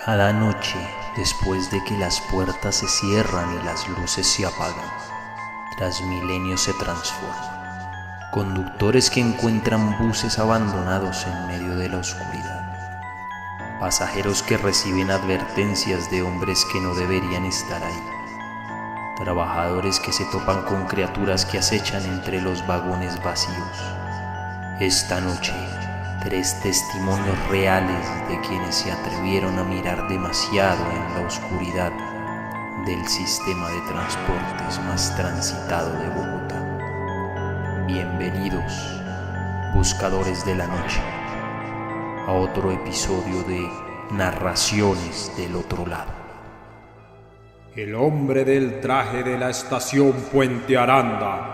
Cada noche, después de que las puertas se cierran y las luces se apagan, Transmilenio se transforma. Conductores que encuentran buses abandonados en medio de la oscuridad. Pasajeros que reciben advertencias de hombres que no deberían estar ahí. Trabajadores que se topan con criaturas que acechan entre los vagones vacíos. Esta noche, 3 testimonios reales de quienes se atrevieron a mirar demasiado en la oscuridad del sistema de transportes más transitado de Bogotá. Bienvenidos, buscadores de la noche, a otro episodio de Narraciones del Otro Lado. El hombre del traje de la estación Puente Aranda.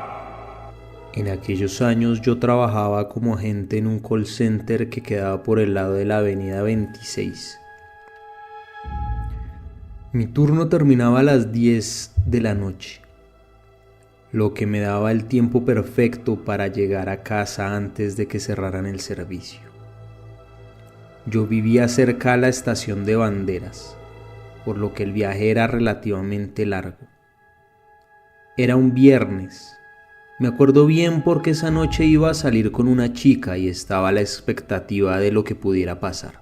En aquellos años yo trabajaba como agente en un call center que quedaba por el lado de la avenida 26. Mi turno terminaba a las 10 de la noche, lo que me daba el tiempo perfecto para llegar a casa antes de que cerraran el servicio. Yo vivía cerca a la estación de Banderas, por lo que el viaje era relativamente largo. Era un viernes. Me acuerdo bien porque esa noche iba a salir con una chica y estaba a la expectativa de lo que pudiera pasar.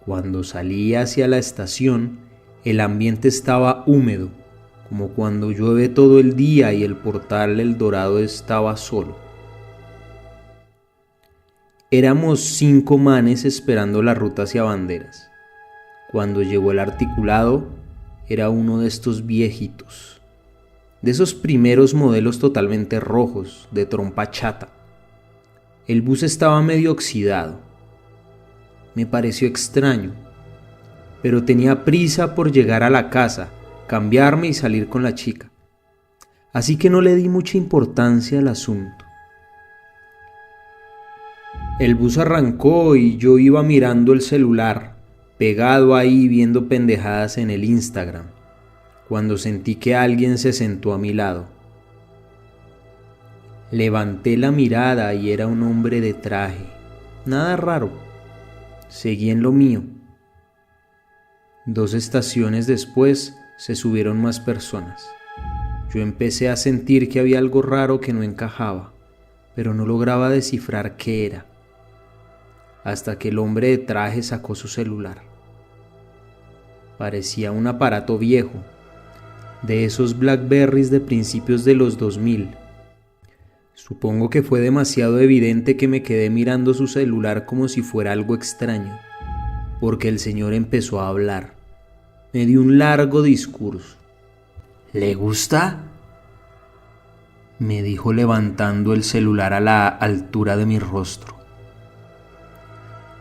Cuando salí hacia la estación, el ambiente estaba húmedo, como cuando llueve todo el día y el portal El Dorado estaba solo. Éramos 5 manes esperando la ruta hacia Banderas. Cuando llegó el articulado, era uno de estos viejitos, de esos primeros modelos totalmente rojos, de trompa chata. El bus estaba medio oxidado. Me pareció extraño, pero tenía prisa por llegar a la casa, cambiarme y salir con la chica. Así que no le di mucha importancia al asunto. El bus arrancó y yo iba mirando el celular, pegado ahí viendo pendejadas en el Instagram, cuando sentí que alguien se sentó a mi lado. Levanté la mirada y era un hombre de traje. Nada raro. Seguí en lo mío. 2 estaciones después se subieron más personas. Yo empecé a sentir que había algo raro que no encajaba, pero no lograba descifrar qué era, hasta que el hombre de traje sacó su celular. Parecía un aparato viejo, de esos Blackberries de principios de los 2000. Supongo que fue demasiado evidente que me quedé mirando su celular como si fuera algo extraño, porque el señor empezó a hablar. Me dio un largo discurso. ¿Le gusta? Me dijo levantando el celular a la altura de mi rostro.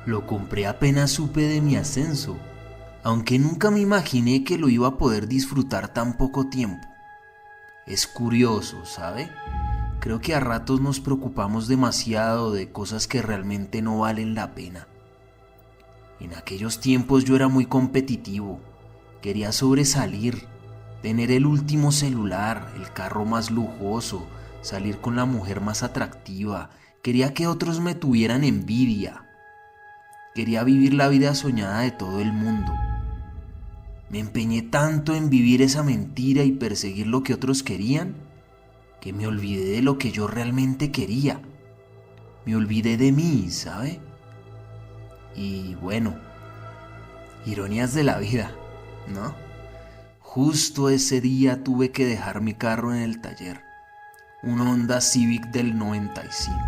Lo compré apenas supe de mi ascenso, aunque nunca me imaginé que lo iba a poder disfrutar tan poco tiempo. Es curioso, ¿sabe? Creo que a ratos nos preocupamos demasiado de cosas que realmente no valen la pena. En aquellos tiempos yo era muy competitivo, quería sobresalir, tener el último celular, el carro más lujoso, salir con la mujer más atractiva, quería que otros me tuvieran envidia. Quería vivir la vida soñada de todo el mundo. Me empeñé tanto en vivir esa mentira y perseguir lo que otros querían, que me olvidé de lo que yo realmente quería. Me olvidé de mí, ¿sabe? Y bueno, ironías de la vida, ¿no? Justo ese día tuve que dejar mi carro en el taller. Un Honda Civic del 95.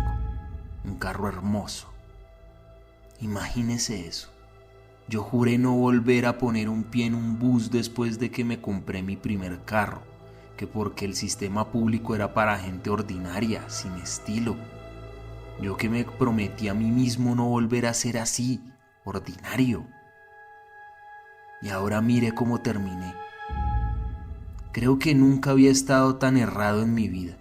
Un carro hermoso. Imagínese eso. Yo juré no volver a poner un pie en un bus después de que me compré mi primer carro, que porque el sistema público era para gente ordinaria, sin estilo. Yo que me prometí a mí mismo no volver a ser así, ordinario. Y ahora mire cómo terminé. Creo que nunca había estado tan errado en mi vida.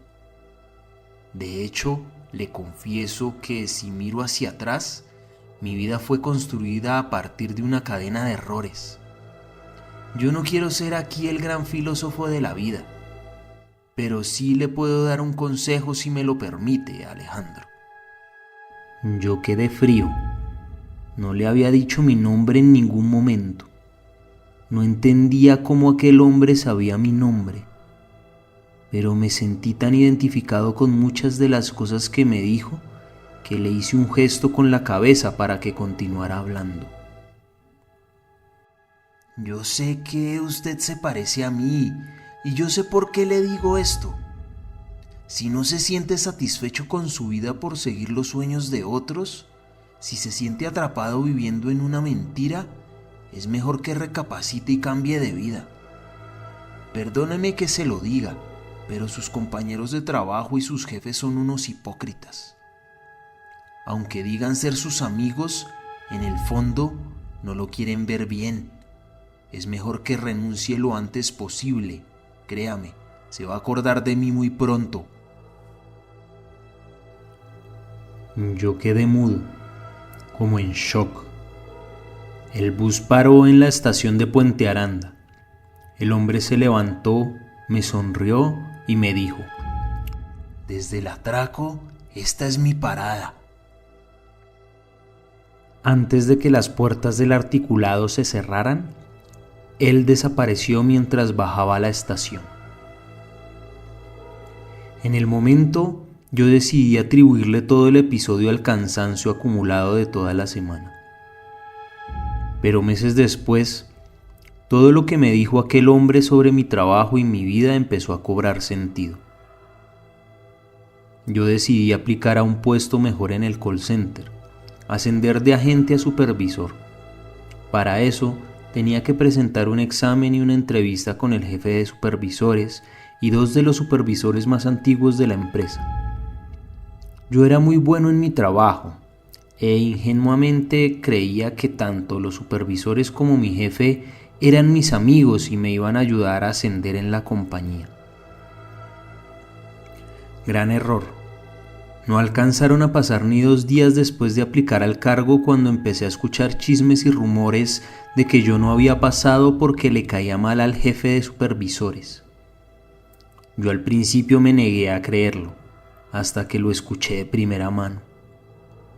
De hecho, le confieso que si miro hacia atrás, mi vida fue construida a partir de una cadena de errores. Yo no quiero ser aquí el gran filósofo de la vida, pero sí le puedo dar un consejo si me lo permite, Alejandro. Yo quedé frío. No le había dicho mi nombre en ningún momento. No entendía cómo aquel hombre sabía mi nombre, pero me sentí tan identificado con muchas de las cosas que me dijo que le hice un gesto con la cabeza para que continuara hablando. Yo sé que usted se parece a mí y yo sé por qué le digo esto. Si no se siente satisfecho con su vida por seguir los sueños de otros, si se siente atrapado viviendo en una mentira, es mejor que recapacite y cambie de vida. Perdóneme que se lo diga, pero sus compañeros de trabajo y sus jefes son unos hipócritas. Aunque digan ser sus amigos, en el fondo no lo quieren ver bien. Es mejor que renuncie lo antes posible. Créame, se va a acordar de mí muy pronto. Yo quedé mudo, como en shock. El bus paró en la estación de Puente Aranda. El hombre se levantó, me sonrió y me dijo: Desde el atraco, esta es mi parada. Antes de que las puertas del articulado se cerraran, él desapareció mientras bajaba a la estación. En el momento, yo decidí atribuirle todo el episodio al cansancio acumulado de toda la semana. Pero meses después, todo lo que me dijo aquel hombre sobre mi trabajo y mi vida empezó a cobrar sentido. Yo decidí aplicar a un puesto mejor en el call center, ascender de agente a supervisor. Para eso, tenía que presentar un examen y una entrevista con el jefe de supervisores y 2 de los supervisores más antiguos de la empresa. Yo era muy bueno en mi trabajo e ingenuamente creía que tanto los supervisores como mi jefe eran mis amigos y me iban a ayudar a ascender en la compañía. Gran error. No alcanzaron a pasar ni 2 días después de aplicar al cargo cuando empecé a escuchar chismes y rumores de que yo no había pasado porque le caía mal al jefe de supervisores. Yo al principio me negué a creerlo, hasta que lo escuché de primera mano.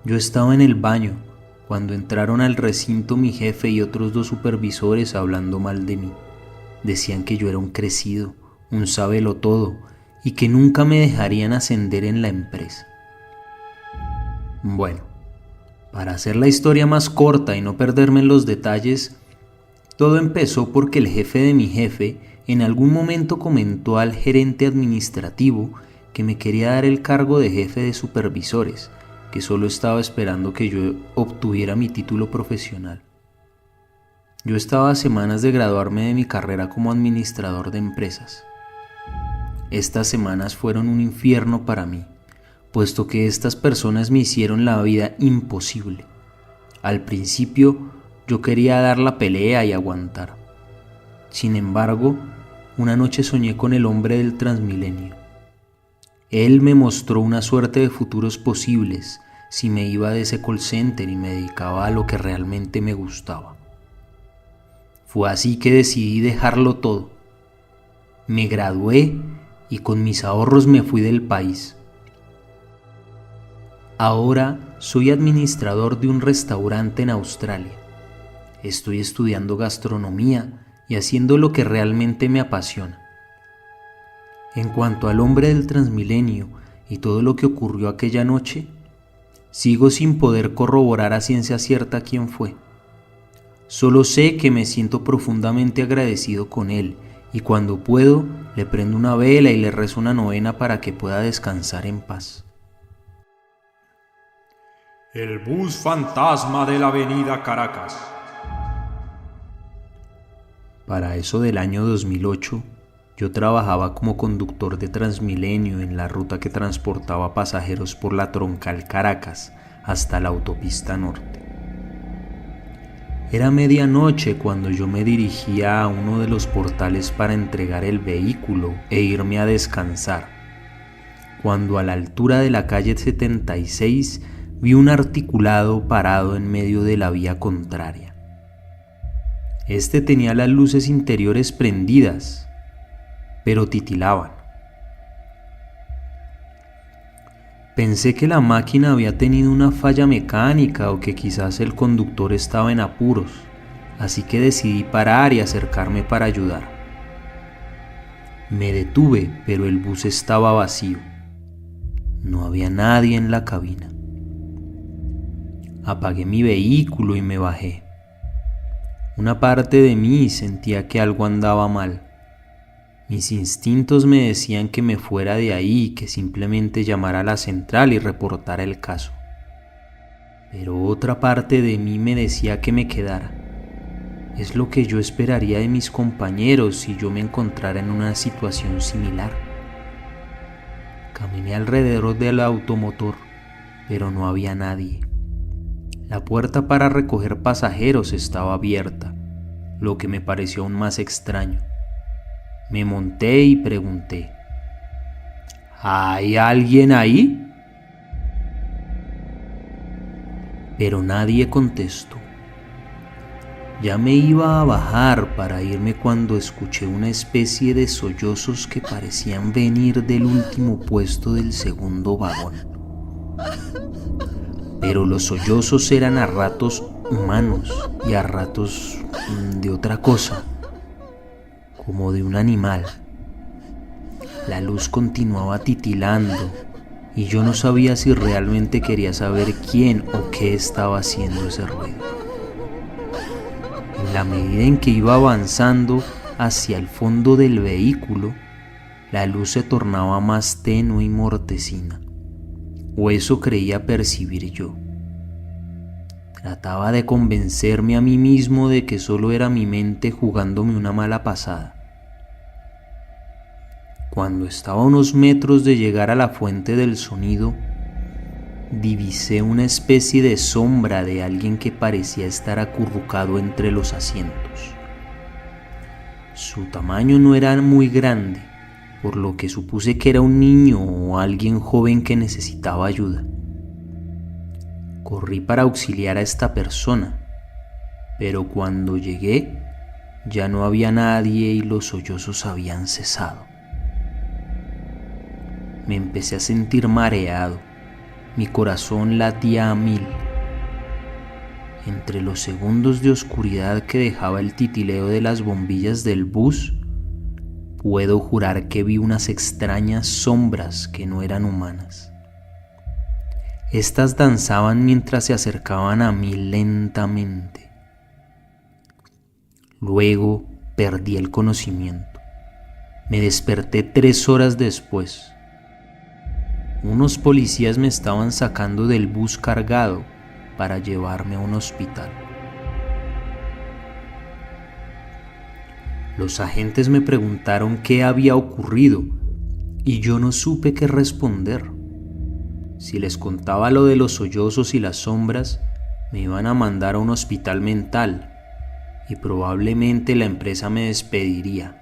Yo estaba en el baño cuando entraron al recinto mi jefe y otros 2 supervisores hablando mal de mí. Decían que yo era un crecido, un sabelotodo y que nunca me dejarían ascender en la empresa. Bueno, para hacer la historia más corta y no perderme en los detalles, todo empezó porque el jefe de mi jefe en algún momento comentó al gerente administrativo que me quería dar el cargo de jefe de supervisores, que solo estaba esperando que yo obtuviera mi título profesional. Yo estaba a semanas de graduarme de mi carrera como administrador de empresas. Estas semanas fueron un infierno para mí, puesto que estas personas me hicieron la vida imposible. Al principio yo quería dar la pelea y aguantar. Sin embargo, una noche soñé con el hombre del Transmilenio. Él me mostró una suerte de futuros posibles si me iba de ese call center y me dedicaba a lo que realmente me gustaba. Fue así que decidí dejarlo todo. Me gradué y con mis ahorros me fui del país. Ahora soy administrador de un restaurante en Australia. Estoy estudiando gastronomía y haciendo lo que realmente me apasiona. En cuanto al hombre del Transmilenio y todo lo que ocurrió aquella noche, sigo sin poder corroborar a ciencia cierta quién fue. Solo sé que me siento profundamente agradecido con él y cuando puedo le prendo una vela y le rezo una novena para que pueda descansar en paz. El bus fantasma de la avenida Caracas. Para eso del año 2008, yo trabajaba como conductor de Transmilenio en la ruta que transportaba pasajeros por la troncal Caracas hasta la autopista norte. Era medianoche cuando yo me dirigía a uno de los portales para entregar el vehículo e irme a descansar, cuando a la altura de la calle 76 vi un articulado parado en medio de la vía contraria. Este tenía las luces interiores prendidas, pero titilaban. Pensé que la máquina había tenido una falla mecánica o que quizás el conductor estaba en apuros, así que decidí parar y acercarme para ayudar. Me detuve, pero el bus estaba vacío. No había nadie en la cabina. Apagué mi vehículo y me bajé. Una parte de mí sentía que algo andaba mal. Mis instintos me decían que me fuera de ahí, que simplemente llamara a la central y reportara el caso. Pero otra parte de mí me decía que me quedara. Es lo que yo esperaría de mis compañeros si yo me encontrara en una situación similar. Caminé alrededor del automotor, pero no había nadie. La puerta para recoger pasajeros estaba abierta, lo que me pareció aún más extraño. Me monté y pregunté: ¿hay alguien ahí? Pero nadie contestó. Ya me iba a bajar para irme cuando escuché una especie de sollozos que parecían venir del último puesto del segundo vagón. Pero los sollozos eran a ratos humanos y a ratos de otra cosa, como de un animal. La luz continuaba titilando y yo no sabía si realmente quería saber quién o qué estaba haciendo ese ruido. En la medida en que iba avanzando hacia el fondo del vehículo, la luz se tornaba más tenue y mortecina, o eso creía percibir yo. Trataba de convencerme a mí mismo de que solo era mi mente jugándome una mala pasada. Cuando estaba a unos metros de llegar a la fuente del sonido, divisé una especie de sombra de alguien que parecía estar acurrucado entre los asientos. Su tamaño no era muy grande, por lo que supuse que era un niño o alguien joven que necesitaba ayuda. Corrí para auxiliar a esta persona, pero cuando llegué ya no había nadie y los sollozos habían cesado. Me empecé a sentir mareado, mi corazón latía a 1000. Entre los segundos de oscuridad que dejaba el titileo de las bombillas del bus, puedo jurar que vi unas extrañas sombras que no eran humanas. Estas danzaban mientras se acercaban a mí lentamente. Luego perdí el conocimiento. Me desperté 3 horas después. Unos policías me estaban sacando del bus cargado para llevarme a un hospital. Los agentes me preguntaron qué había ocurrido y yo no supe qué responder. Si les contaba lo de los sollozos y las sombras, me iban a mandar a un hospital mental y probablemente la empresa me despediría.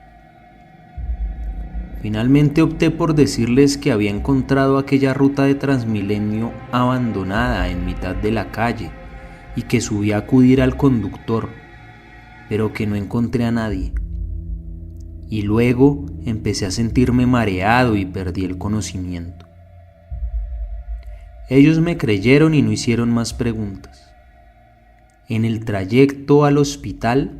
Finalmente opté por decirles que había encontrado aquella ruta de Transmilenio abandonada en mitad de la calle y que subí a acudir al conductor, pero que no encontré a nadie. Y luego empecé a sentirme mareado y perdí el conocimiento. Ellos me creyeron y no hicieron más preguntas. En el trayecto al hospital,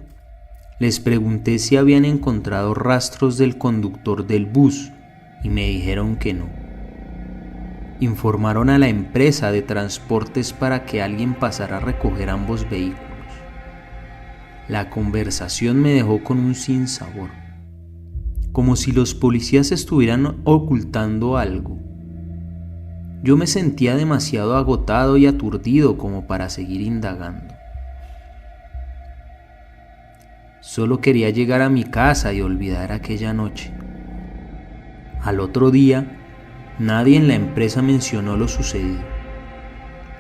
les pregunté si habían encontrado rastros del conductor del bus y me dijeron que no. Informaron a la empresa de transportes para que alguien pasara a recoger ambos vehículos. La conversación me dejó con un sinsabor, como si los policías estuvieran ocultando algo. Yo me sentía demasiado agotado y aturdido como para seguir indagando. Solo quería llegar a mi casa y olvidar aquella noche. Al otro día, nadie en la empresa mencionó lo sucedido.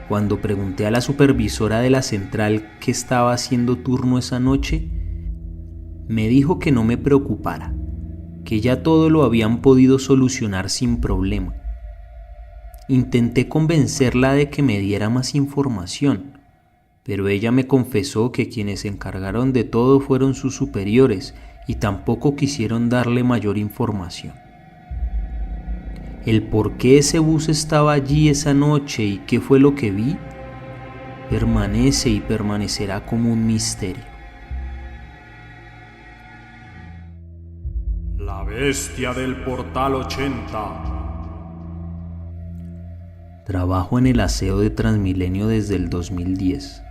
Cuando pregunté a la supervisora de la central qué estaba haciendo turno esa noche, me dijo que no me preocupara, que ya todo lo habían podido solucionar sin problema. Intenté convencerla de que me diera más información, pero ella me confesó que quienes se encargaron de todo fueron sus superiores y tampoco quisieron darle mayor información. El por qué ese bus estaba allí esa noche y qué fue lo que vi, permanece y permanecerá como un misterio. La bestia del portal 80. Trabajo en el aseo de Transmilenio desde el 2010.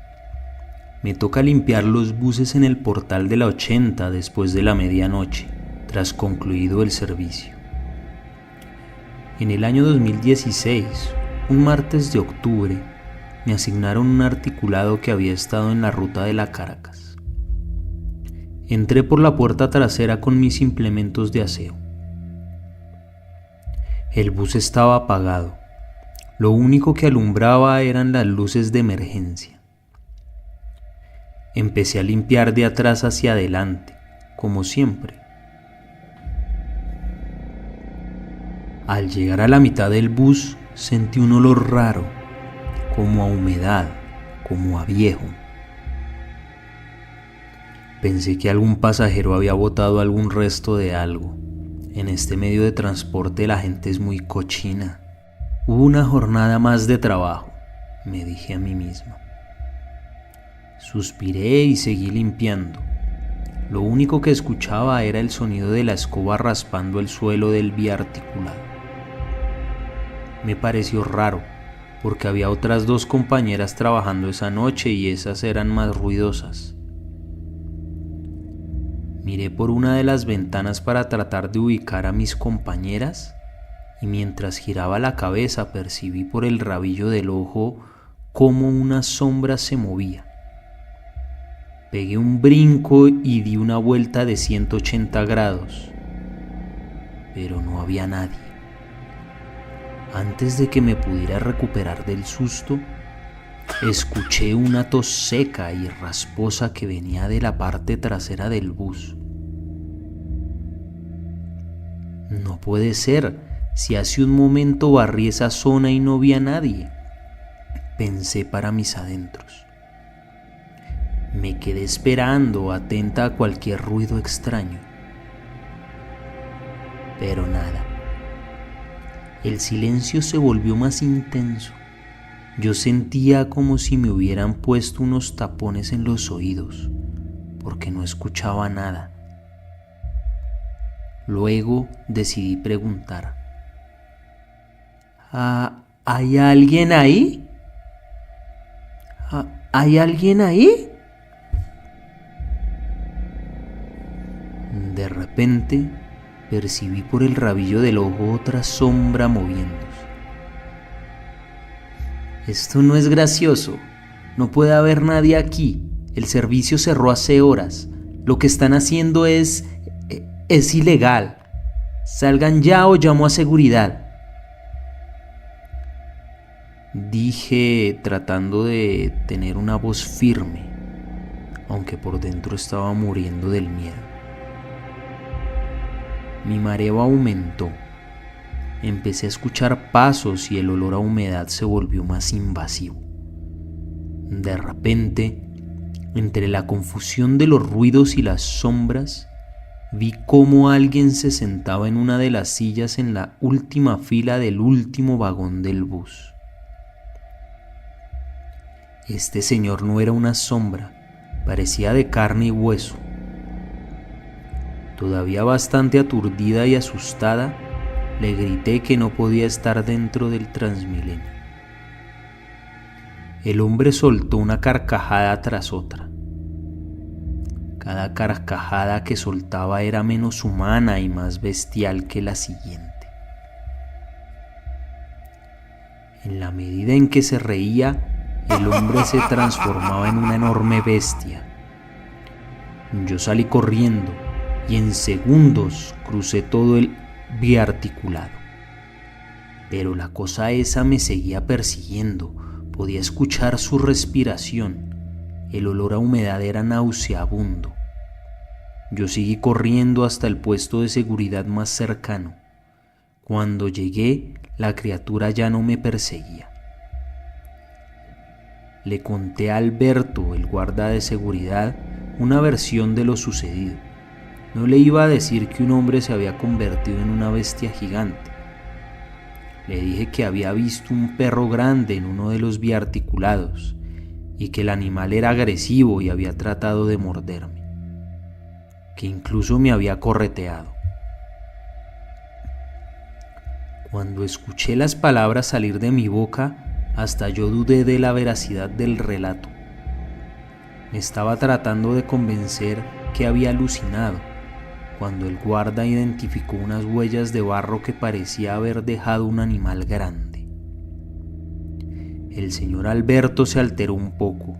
Me toca limpiar los buses en el portal de la 80 después de la medianoche, tras concluido el servicio. En el año 2016, un martes de octubre, me asignaron un articulado que había estado en la ruta de la Caracas. Entré por la puerta trasera con mis implementos de aseo. El bus estaba apagado. Lo único que alumbraba eran las luces de emergencia. Empecé a limpiar de atrás hacia adelante, como siempre. Al llegar a la mitad del bus, sentí un olor raro, como a humedad, como a viejo. Pensé que algún pasajero había botado algún resto de algo. En este medio de transporte la gente es muy cochina. Una jornada más de trabajo, me dije a mí mismo. Suspiré y seguí limpiando. Lo único que escuchaba era el sonido de la escoba raspando el suelo del biarticulado. Me pareció raro, porque había otras 2 compañeras trabajando esa noche y esas eran más ruidosas. Miré por una de las ventanas para tratar de ubicar a mis compañeras y mientras giraba la cabeza percibí por el rabillo del ojo cómo una sombra se movía. Pegué un brinco y di una vuelta de 180 grados, pero no había nadie. Antes de que me pudiera recuperar del susto, escuché una tos seca y rasposa que venía de la parte trasera del bus. No puede ser, si hace un momento barrí esa zona y no vi a nadie, pensé para mis adentros. Me quedé esperando, atenta a cualquier ruido extraño. Pero nada. El silencio se volvió más intenso. Yo sentía como si me hubieran puesto unos tapones en los oídos, porque no escuchaba nada. Luego decidí preguntar: ¿hay alguien ahí? ¿Hay alguien ahí? De repente percibí por el rabillo del ojo otra sombra moviéndose. Esto no es gracioso. No puede haber nadie aquí. El servicio cerró hace horas. Lo que están haciendo es ilegal. Salgan ya o llamo a seguridad. Dije tratando de tener una voz firme, aunque por dentro estaba muriendo del miedo. Mi mareo aumentó. Empecé a escuchar pasos y el olor a humedad se volvió más invasivo. De repente, entre la confusión de los ruidos y las sombras, vi cómo alguien se sentaba en una de las sillas en la última fila del último vagón del bus. Este señor no era una sombra, parecía de carne y hueso. Todavía bastante aturdida y asustada, le grité que no podía estar dentro del Transmilenio. El hombre soltó una carcajada tras otra. Cada carcajada que soltaba era menos humana y más bestial que la siguiente. En la medida en que se reía, el hombre se transformaba en una enorme bestia. Yo salí corriendo y en segundos crucé todo el biarticulado. Pero la cosa esa me seguía persiguiendo. Podía escuchar su respiración. El olor a humedad era nauseabundo. Yo seguí corriendo hasta el puesto de seguridad más cercano. Cuando llegué, la criatura ya no me perseguía. Le conté a Alberto, el guarda de seguridad, una versión de lo sucedido. No le iba a decir que un hombre se había convertido en una bestia gigante. Le dije que había visto un perro grande en uno de los biarticulados y que el animal era agresivo y había tratado de morderme, que incluso me había correteado. Cuando escuché las palabras salir de mi boca, hasta yo dudé de la veracidad del relato. Me estaba tratando de convencer que había alucinado, cuando el guarda identificó unas huellas de barro que parecía haber dejado un animal grande. El señor Alberto se alteró un poco.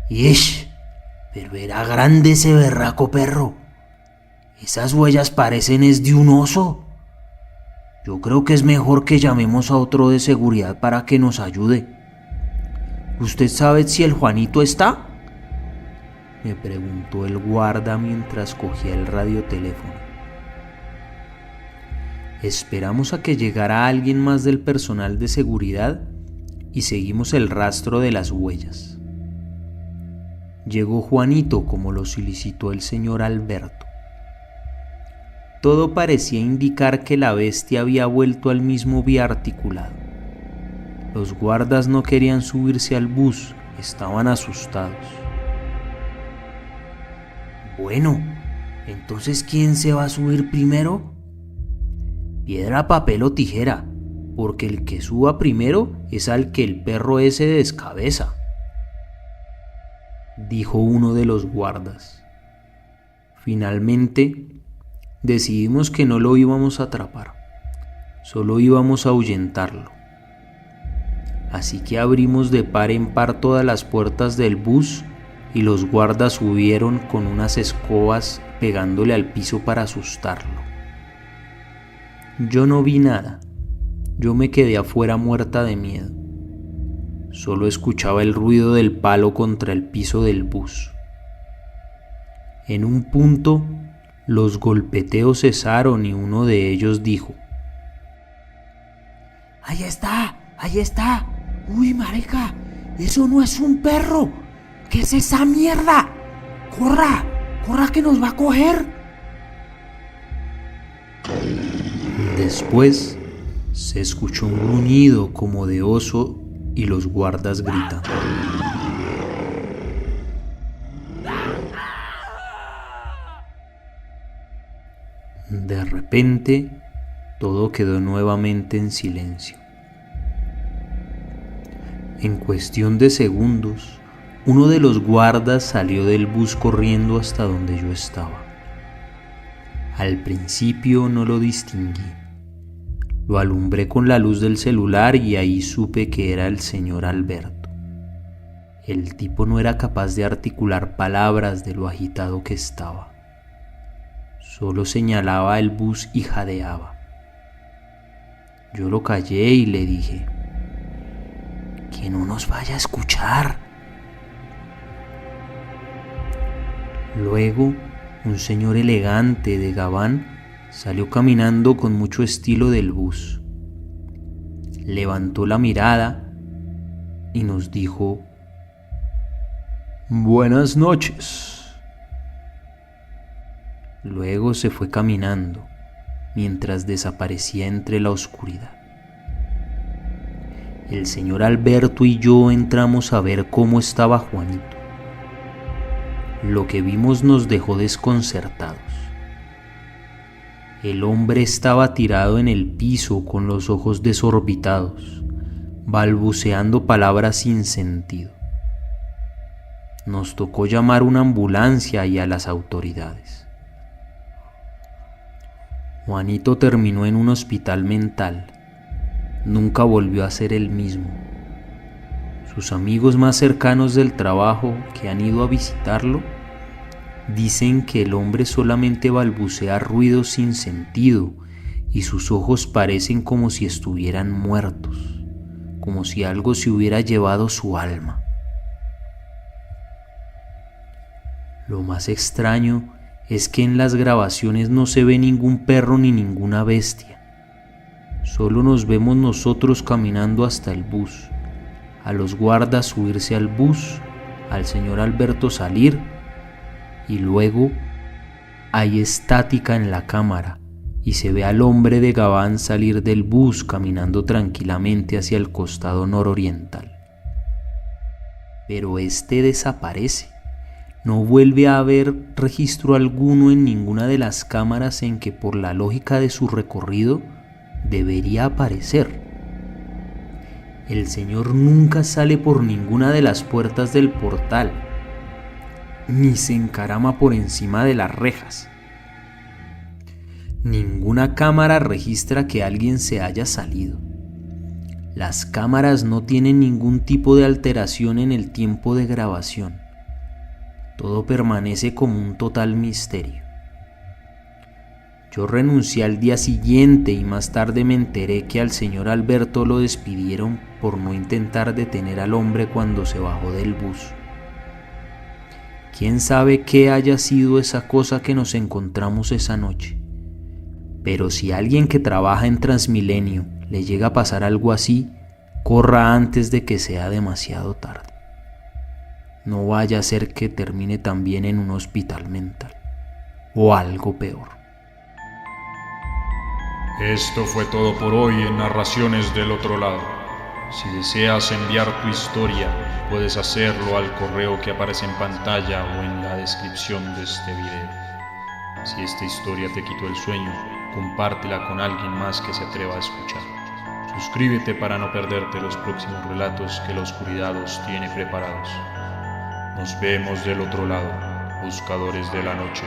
¡Ish! Pero era grande ese berraco perro. Esas huellas parecen es de un oso. Yo creo que es mejor que llamemos a otro de seguridad para que nos ayude. ¿Usted sabe si el Juanito está?, me preguntó el guarda mientras cogía el radioteléfono. Esperamos a que llegara alguien más del personal de seguridad y seguimos el rastro de las huellas. Llegó Juanito como lo solicitó el señor Alberto. Todo parecía indicar que la bestia había vuelto al mismo biarticulado. Los guardas no querían subirse al bus, estaban asustados. Bueno, entonces ¿quién se va a subir primero? Piedra, papel o tijera, porque el que suba primero es al que el perro ese descabeza, dijo uno de los guardas. Finalmente, decidimos que no lo íbamos a atrapar, solo íbamos a ahuyentarlo. Así que abrimos de par en par todas las puertas del bus y los guardas subieron con unas escobas pegándole al piso para asustarlo. Yo no vi nada, yo me quedé afuera muerta de miedo. Solo escuchaba el ruido del palo contra el piso del bus. En un punto, los golpeteos cesaron y uno de ellos dijo: ¡Ahí está! ¡Ahí está! ¡Uy, marica! ¡Eso no es un perro! ¿Qué es esa mierda? ¡Corra! ¡Corra que nos va a coger! Después se escuchó un gruñido como de oso y los guardas gritan. De repente, todo quedó nuevamente en silencio. En cuestión de segundos, uno de los guardas salió del bus corriendo hasta donde yo estaba. Al principio no lo distinguí. Lo alumbré con la luz del celular y ahí supe que era el señor Alberto. El tipo no era capaz de articular palabras de lo agitado que estaba. Solo señalaba el bus y jadeaba. Yo lo callé y le dije: que no nos vaya a escuchar. Luego, un señor elegante de gabán salió caminando con mucho estilo del bus. Levantó la mirada y nos dijo: «Buenas noches». Luego se fue caminando, mientras desaparecía entre la oscuridad. El señor Alberto y yo entramos a ver cómo estaba Juanito. Lo que vimos nos dejó desconcertados. El hombre estaba tirado en el piso con los ojos desorbitados, balbuceando palabras sin sentido. Nos tocó llamar una ambulancia y a las autoridades. Juanito terminó en un hospital mental. Nunca volvió a ser el mismo. Sus amigos más cercanos del trabajo que han ido a visitarlo dicen que el hombre solamente balbucea ruidos sin sentido y sus ojos parecen como si estuvieran muertos, como si algo se hubiera llevado su alma. Lo más extraño es que en las grabaciones no se ve ningún perro ni ninguna bestia. Solo nos vemos nosotros caminando hasta el bus, a los guardas subirse al bus, al señor Alberto salir, y luego hay estática en la cámara y se ve al hombre de gabán salir del bus caminando tranquilamente hacia el costado nororiental. Pero este desaparece. No vuelve a haber registro alguno en ninguna de las cámaras en que por la lógica de su recorrido debería aparecer. El señor nunca sale por ninguna de las puertas del portal, ni se encarama por encima de las rejas. Ninguna cámara registra que alguien se haya salido. Las cámaras no tienen ningún tipo de alteración en el tiempo de grabación. Todo permanece como un total misterio. Yo renuncié al día siguiente y más tarde me enteré que al señor Alberto lo despidieron por no intentar detener al hombre cuando se bajó del bus. ¿Quién sabe qué haya sido esa cosa que nos encontramos esa noche? Pero si a alguien que trabaja en Transmilenio le llega a pasar algo así, corra antes de que sea demasiado tarde. No vaya a ser que termine también en un hospital mental, o algo peor. Esto fue todo por hoy en Narraciones del Otro Lado. Si deseas enviar tu historia, puedes hacerlo al correo que aparece en pantalla o en la descripción de este video. Si esta historia te quitó el sueño, compártela con alguien más que se atreva a escuchar. Suscríbete para no perderte los próximos relatos que la oscuridad os tiene preparados. Nos vemos del otro lado, buscadores de la noche.